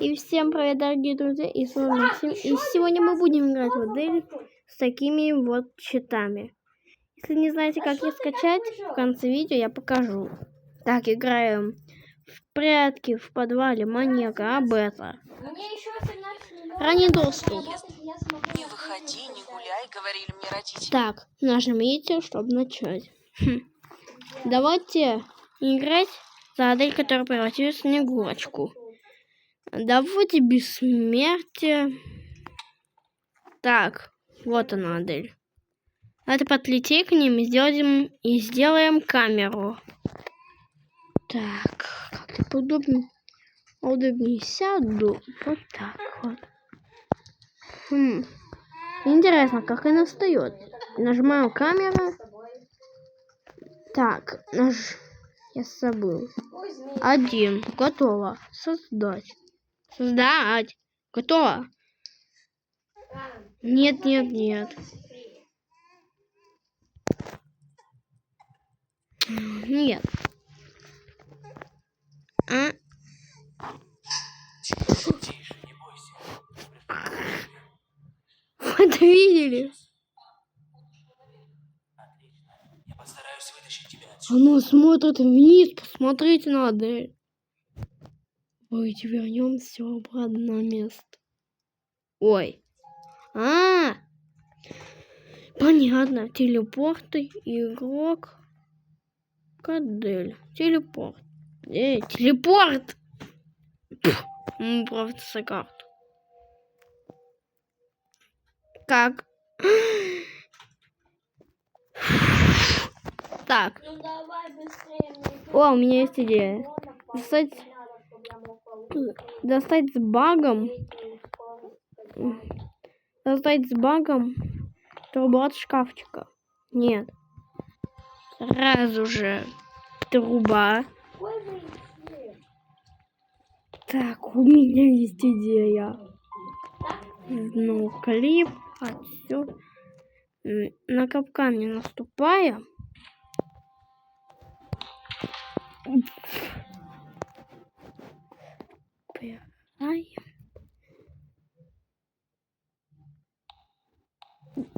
И всем привет, дорогие друзья, и с вами Максим. И сегодня мы будем играть в модель с такими вот щитами. Если не знаете, как их скачать, в конце видео я покажу. Так, играем в прятки в подвале маньяка Бета. Ранний доступ. Не выходи, не гуляй, говорили мне родители. Так, нажмите, чтобы начать. Давайте играть за модель, которая превратилась в Снегурочку. Давайте бессмертие. Так, вот она модель. Давайте подлетим к ним и сделаем камеру. Так, как-то удобнее сяду. Вот так вот. Интересно, как она встает. Нажимаем камеру. Так, я забыл. 1. Готово. Создать. Готово. Нет. Нет. Тише, не бойся. Вот видели? Отлично. Я постараюсь вытащить тебя отсюда. Оно смотрит вниз. Посмотрите на Адель. Давайте вернем все обратно на место. Ой. Понятно. Телепорты. Игрок. Адель. Телепорт. Телепорт! Правда, за карту. Как? Так. О, у меня есть идея. Достать с багом. Достать с багом трубу от шкафчика. Нет. Сразу же труба. Так, у меня есть идея. Ну, клип отсюда. На капкан не наступая.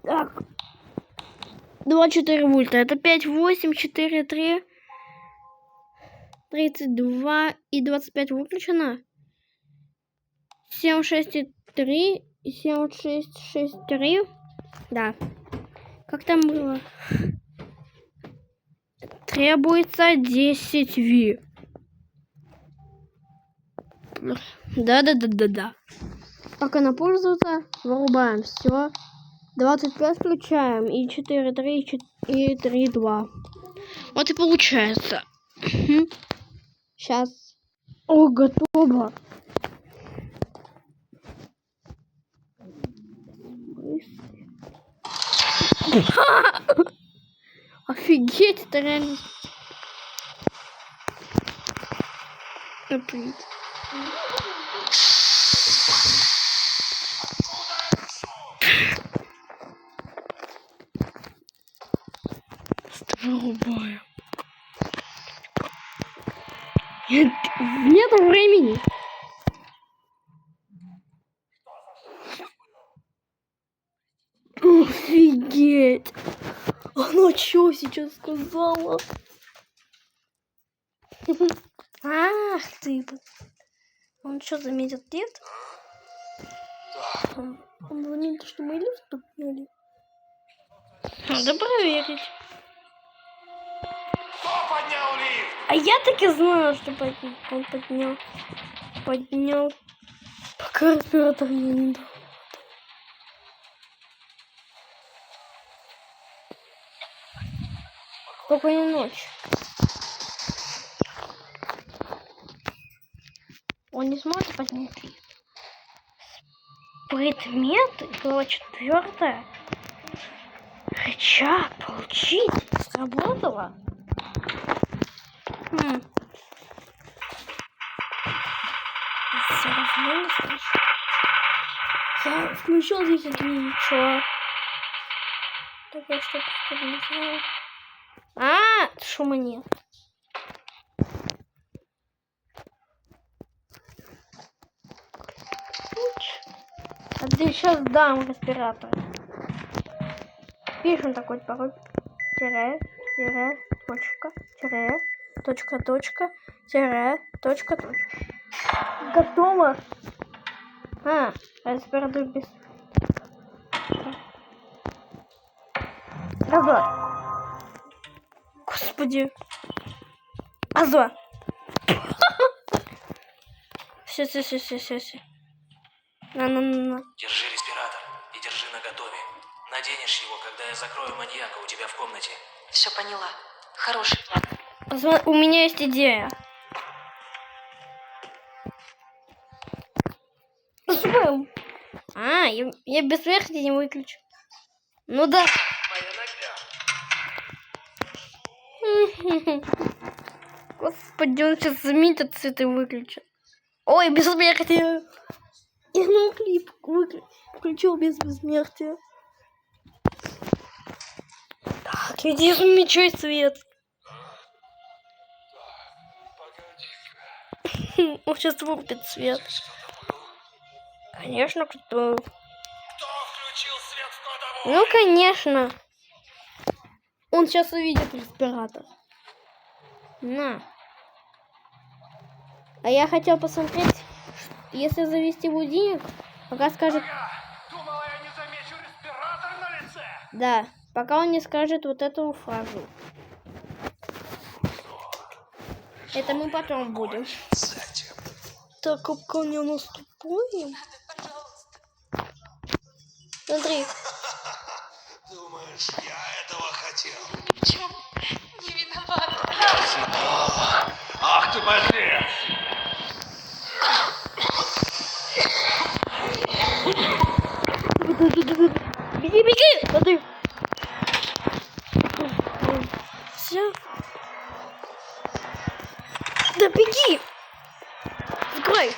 Так. 24 вольта. Это 5, 8, 4, 3. 32 и 25 выключено. 7, 6 и 3. 7, 6, 6, 3. Да. Как там было? Требуется 10 Ви. Да. Как она пользуется? Вырубаем. Все. 25 включаем. И 4, 3, и 3, 2. Вот и получается. Сейчас. О, готово. Офигеть, это реально. Опять. Вырубаем. Нет времени. Офигеть. Она что сейчас сказала? Ах ты. Он что, заметил лифт? Он заметил, что мы лифт подняли. Надо проверить. Кто поднял лифт? А я так и знала, что он поднял. Пока респиратор не дал. Спокойной ночи. Он не сможет поднять лифт. Предметы. Глава 4. Рычаг. Получить. Сработало. Все равно не слышу. Я включил здесь это ничего. Такое что просто не знаю. Шума нет. А ты сейчас дам респиратор. Пишем такой пароль. Тире, тире, точка, тире, точка, точка, тире, точка, точка. Готово. Респиратор без... Раз, два. Господи. Раз, два. Все. На. Держи респиратор и держи наготове. Наденешь его, когда я закрою маньяка у тебя в комнате. Все поняла. Хороший план. У меня есть идея. Я бессмертие не выключу. Ну да. Господи, он сейчас заметит цвет и выключит. Ой, бессмертие. Я на клип включил без бессмертия. Так, иди замечай свет. Он сейчас вырубит свет. Конечно, кто? Кто включил свет в кладовой? Ну, конечно. Он сейчас увидит респиратор. На. А я хотел посмотреть, если завести будильник, пока скажет... Думала, я не замечу респиратор на лице. Да, пока он не скажет вот эту фразу. Это мы потом будем. Так, как не наступаем. Смотри. Думаешь, я этого хотел? Почему? Не виновата. Ах ты подлец! Беги! Смотри. Все. Да беги! Закрой!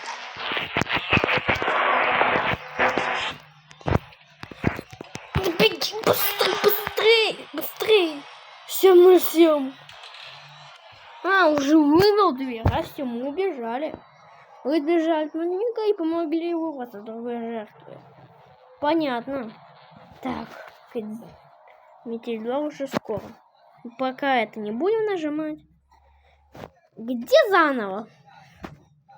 Да беги! Быстрее! 7/7. Уже вывел дверь, а все, мы убежали. Вы сбежали от маньяка и помогли его от другой жертвы. Понятно. Так, метель 2 уже скоро. Пока это не будем нажимать. Где заново?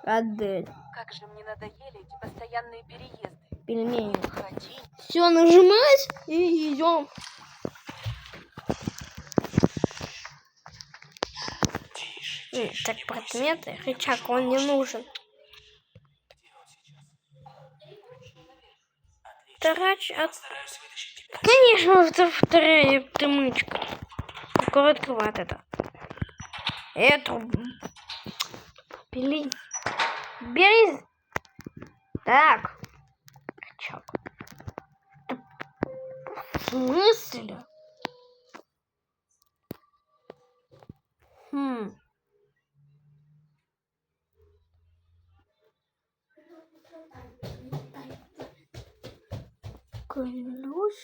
Адель. Как же мне надоели эти постоянные переезды. Пельмени. Ходи. Все, нажимать и идем. Так, предметы. Рычаг, он не нужен. Конечно, это вторая примычка. Скоро открывать это. Эту. Пили. Бери. Так. Рычаг. В смысле? Ключ.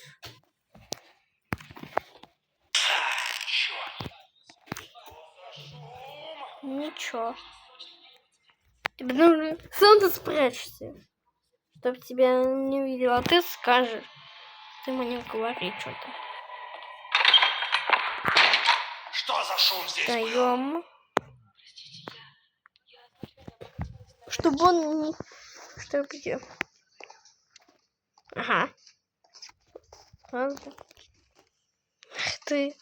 Ничего. Тебе нужно... Сам ты спрячься. Чтоб тебя не видел. А ты скажешь. Ты мне говори что-то. Что за шум здесь был? Даем. Чтобы он не... Что где? Ага. Ладно. Ты.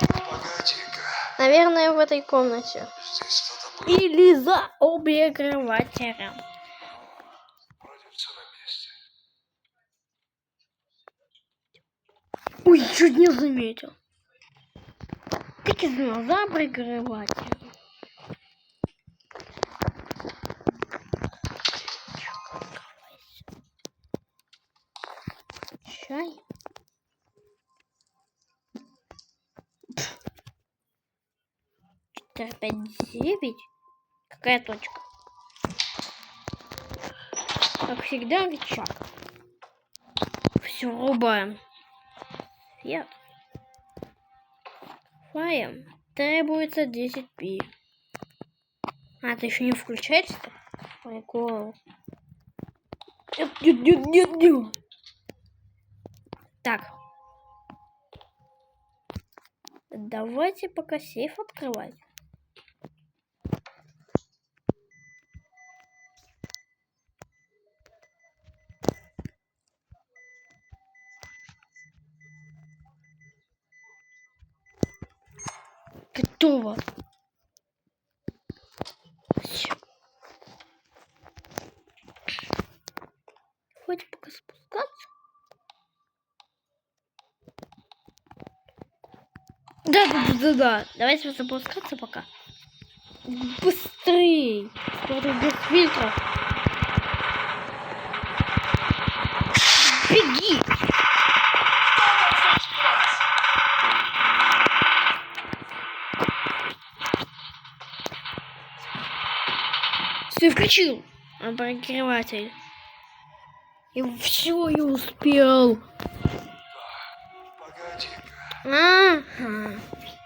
Погоди-ка. Наверное, в этой комнате. Здесь кто-то был. Или за обогревателем. Вроде все на месте. Ой, чуть не заметил. Так и знал, за обогревателем. Чай. 4, 5, 9. Какая точка? Как всегда, рычаг. Все, рубаем. Свет. Фаем. Требуется 10 пи. А, ты еще не включаешься? Прикол. Нет. Так. Давайте пока сейф открывать. Готово. Всё. Давайте пока спускаться. Да. Давайте запускаться пока. Быстрей. Смотри, без фильтров. Беги. Все, включил обогреватель. И все, я успел. Погоди-ка, Ага.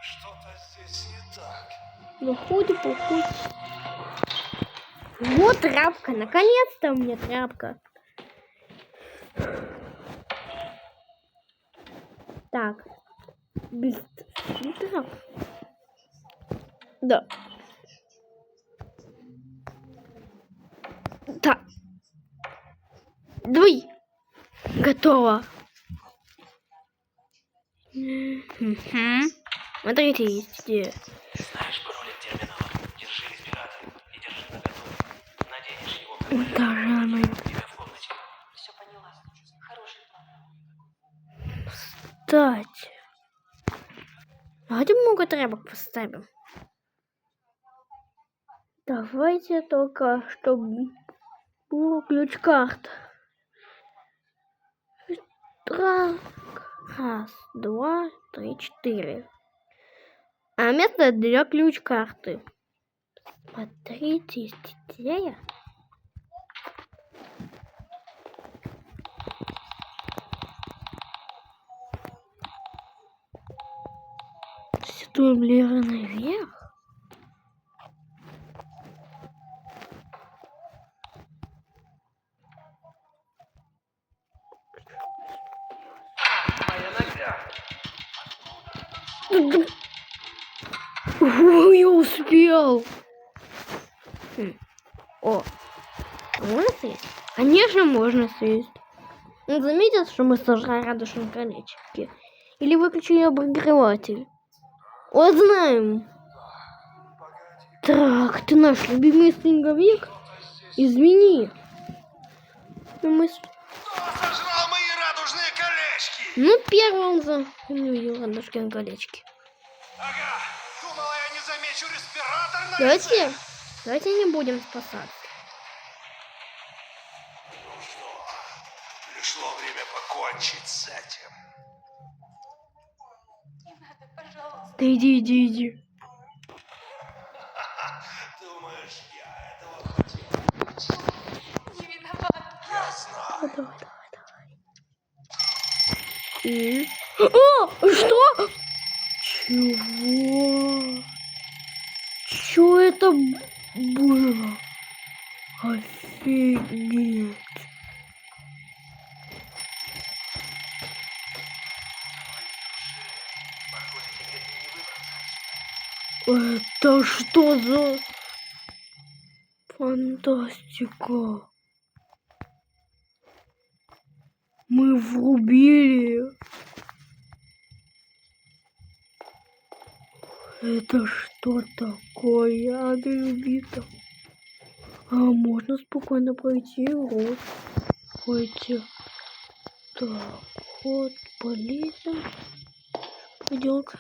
что-то здесь не так. Выходит. Вот тряпка. Наконец-то у меня тряпка. Так. Без фильтров. Да. Так. Давай. Готово. Смотрите, есть идея. Знаешь пароль от терминала? Держи респиратор и держи наготове. Наденешь его, когда Вот даже оно. у тебя в комнате. Все поняла. Хороший план. Кстати. Давайте много тряпок поставим. Давайте только, чтобы был ключ-карт. Раз, два, три, четыре. А место для ключ-карты. Смотрите, есть идея. Ситуем Леру наверх. Моя нога. Ой, я успел. О, можно съесть? Конечно, можно съесть. Он заметил, что мы сожрали радужные колечки? Или выключили обогреватель? Вот знаем. Так, ты наш любимый снеговик? Извини. Ну, мы... Кто сожрал мои радужные колечки? Ну, первым не увидел радужные колечки. Ага, думала, я не замечу респиратор на лице. Давайте не будем спасаться. Ну что, пришло время покончить с этим. Не надо, пожалуйста. Да иди. Думаешь, я этого хотел? Не виноват. Я знаю. Давай. И... О, что? Чего? Что это было? Офигеть. Похоже, теперь не выбраться. Это что за фантастика? Мы врубили. Это что такое, Адельбита? А можно спокойно пройти вот. Пойти. Так, вот, полезем. Пойдем к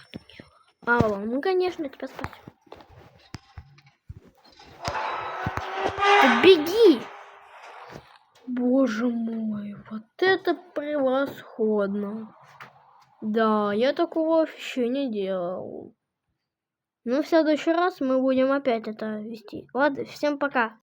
Алло, ну конечно, тебя спасем. Беги! Боже мой, вот это превосходно. Да, я такого еще не делал. Ну, в следующий раз мы будем опять это вести. Ладно, всем пока.